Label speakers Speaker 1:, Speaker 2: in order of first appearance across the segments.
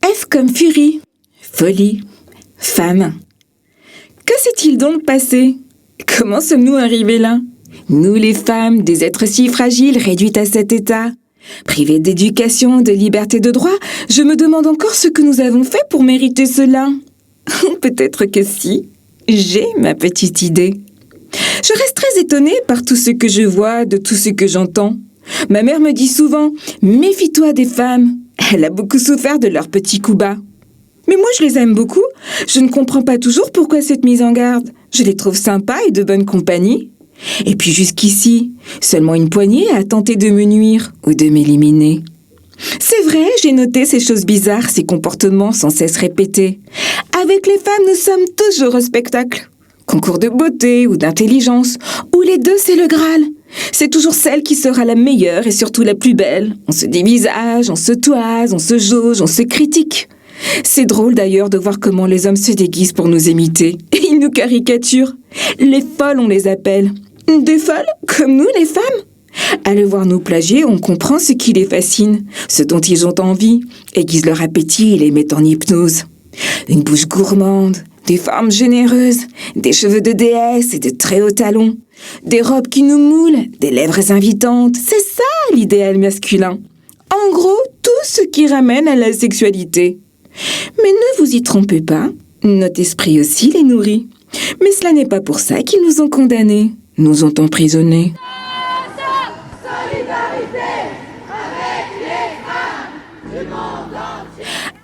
Speaker 1: F comme furie, folie, femme. Que s'est-il donc passé? Comment sommes-nous arrivés là? Nous les femmes, des êtres si fragiles réduites à cet état. Privées d'éducation, de liberté de droit, je me demande encore ce que nous avons fait pour mériter cela. Peut-être que si, j'ai ma petite idée. Je reste très étonnée par tout ce que je vois, de tout ce que j'entends. Ma mère me dit souvent « Méfie-toi des femmes ». Elle a beaucoup souffert de leurs petits coups bas. Mais moi, je les aime beaucoup. Je ne comprends pas toujours pourquoi cette mise en garde. Je les trouve sympas et de bonne compagnie. Et puis jusqu'ici, seulement une poignée a tenté de me nuire ou de m'éliminer. C'est vrai, j'ai noté ces choses bizarres, ces comportements sans cesse répétés. Avec les femmes, nous sommes toujours au spectacle. Concours de beauté ou d'intelligence, ou les deux, c'est le Graal. C'est toujours celle qui sera la meilleure et surtout la plus belle. On se dévisage, on se toise, on se jauge, on se critique. C'est drôle d'ailleurs de voir comment les hommes se déguisent pour nous imiter. Ils nous caricaturent. Les folles, on les appelle. Des folles, comme nous les femmes. À les voir nous plagier, on comprend ce qui les fascine, ce dont ils ont envie, aiguisent leur appétit et les mettent en hypnose. Une bouche gourmande, des formes généreuses, des cheveux de déesse et de très hauts talons, des robes qui nous moulent, des lèvres invitantes. C'est ça l'idéal masculin. En gros, tout ce qui ramène à la sexualité. Mais ne vous y trompez pas, notre esprit aussi les nourrit. Mais cela n'est pas pour ça qu'ils nous ont condamnés, nous ont emprisonnés.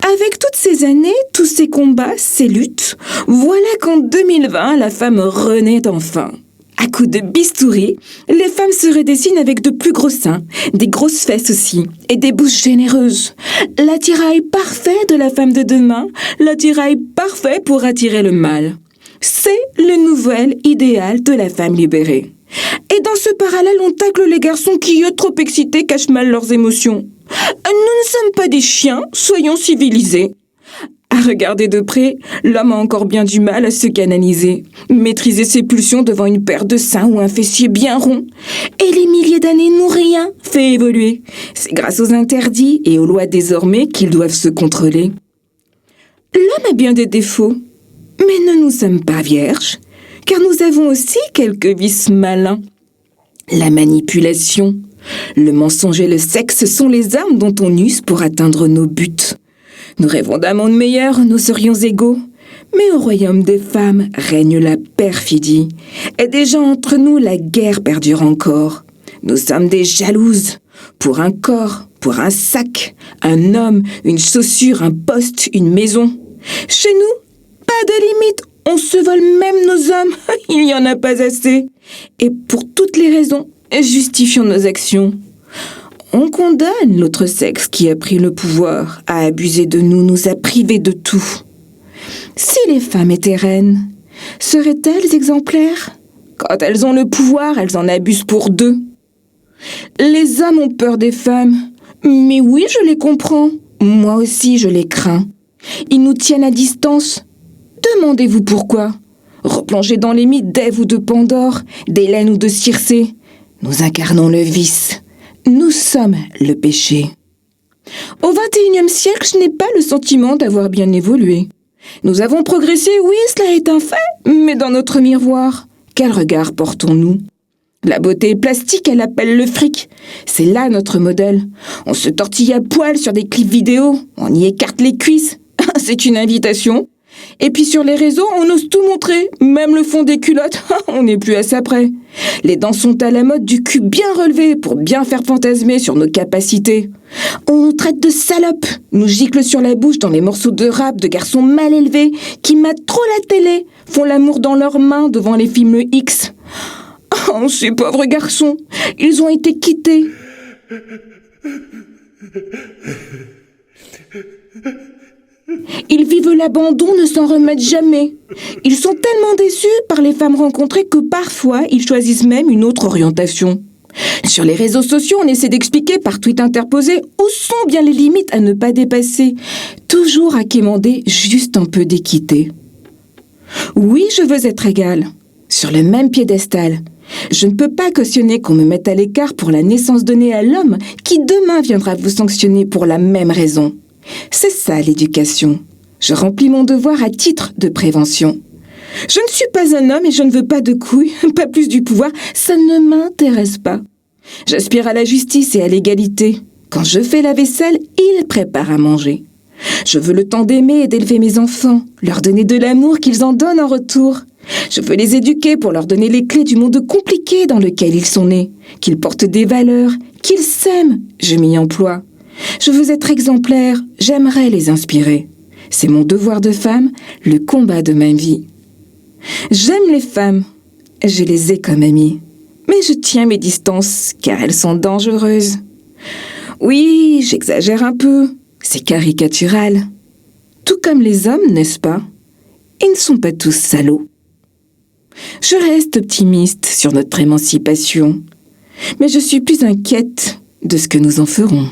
Speaker 1: Avec toutes ces années, tous ces combats, ces luttes, voilà qu'en 2020, la femme renaît enfin. À coups de bistouri, les femmes se redessinent avec de plus gros seins, des grosses fesses aussi, et des bouches généreuses. L'attirail parfait de la femme de demain, l'attirail parfait pour attirer le mâle. C'est le nouvel idéal de la femme libérée. Et dans ce parallèle, on tacle les garçons qui, eux, trop excités, cachent mal leurs émotions. Nous ne sommes pas des chiens, soyons civilisés. À regarder de près, l'homme a encore bien du mal à se canaliser, maîtriser ses pulsions devant une paire de seins ou un fessier bien rond. Et les milliers d'années n'ont rien fait évoluer. C'est grâce aux interdits et aux lois désormais qu'ils doivent se contrôler. L'homme a bien des défauts, mais ne nous sommes pas vierges, car nous avons aussi quelques vices malins. La manipulation, le mensonge et le sexe sont les armes dont on use pour atteindre nos buts. Nous rêvons d'un monde meilleur, nous serions égaux. Mais au royaume des femmes règne la perfidie. Et déjà entre nous, la guerre perdure encore. Nous sommes des jalouses. Pour un corps, pour un sac, un homme, une chaussure, un poste, une maison. Chez nous, pas de limite. On se vole même nos hommes. Il n'y en a pas assez. Et pour toutes les raisons, justifions nos actions. On condamne l'autre sexe qui a pris le pouvoir, a abusé de nous, nous a privés de tout. Si les femmes étaient reines, seraient-elles exemplaires? Quand elles ont le pouvoir, elles en abusent pour deux. Les hommes ont peur des femmes. Mais oui, je les comprends. Moi aussi, je les crains. Ils nous tiennent à distance. Demandez-vous pourquoi. Replongez dans les mythes d'Ève ou de Pandore, d'Hélène ou de Circé. Nous incarnons le vice. Nous sommes le péché. Au XXIe siècle, je n'ai pas le sentiment d'avoir bien évolué. Nous avons progressé, oui, cela est un fait, mais dans notre miroir, quel regard portons-nous? La beauté plastique, elle appelle le fric. C'est là notre modèle. On se tortille à poil sur des clips vidéo, on y écarte les cuisses. C'est une invitation. Et puis sur les réseaux, on ose tout montrer, même le fond des culottes, on n'est plus à ça près. Les dents sont à la mode du cul bien relevé pour bien faire fantasmer sur nos capacités. On nous traite de salopes, nous gicle sur la bouche dans les morceaux de rap de garçons mal élevés qui matent trop la télé, font l'amour dans leurs mains devant les films X. Oh, ces pauvres garçons, ils ont été quittés. Ils vivent l'abandon, ne s'en remettent jamais. Ils sont tellement déçus par les femmes rencontrées que parfois, ils choisissent même une autre orientation. Sur les réseaux sociaux, on essaie d'expliquer par tweet interposé où sont bien les limites à ne pas dépasser. Toujours à quémander juste un peu d'équité. Oui, je veux être égale, sur le même piédestal, Je ne peux pas cautionner qu'on me mette à l'écart pour la naissance donnée à l'homme qui demain viendra vous sanctionner pour la même raison. C'est ça l'éducation. Je remplis mon devoir à titre de prévention. Je ne suis pas un homme et je ne veux pas de couilles, pas plus du pouvoir, ça ne m'intéresse pas. J'aspire à la justice et à l'égalité. Quand je fais la vaisselle, il prépare à manger. Je veux le temps d'aimer et d'élever mes enfants, leur donner de l'amour qu'ils en donnent en retour. Je veux les éduquer pour leur donner les clés du monde compliqué dans lequel ils sont nés, qu'ils portent des valeurs, qu'ils s'aiment, je m'y emploie. Je veux être exemplaire, j'aimerais les inspirer. C'est mon devoir de femme, le combat de ma vie. J'aime les femmes, je les ai comme amies, mais je tiens mes distances car elles sont dangereuses. Oui, j'exagère un peu, c'est caricatural. Tout comme les hommes, n'est-ce pas? Ils ne sont pas tous salauds. Je reste optimiste sur notre émancipation, mais je suis plus inquiète de ce que nous en ferons.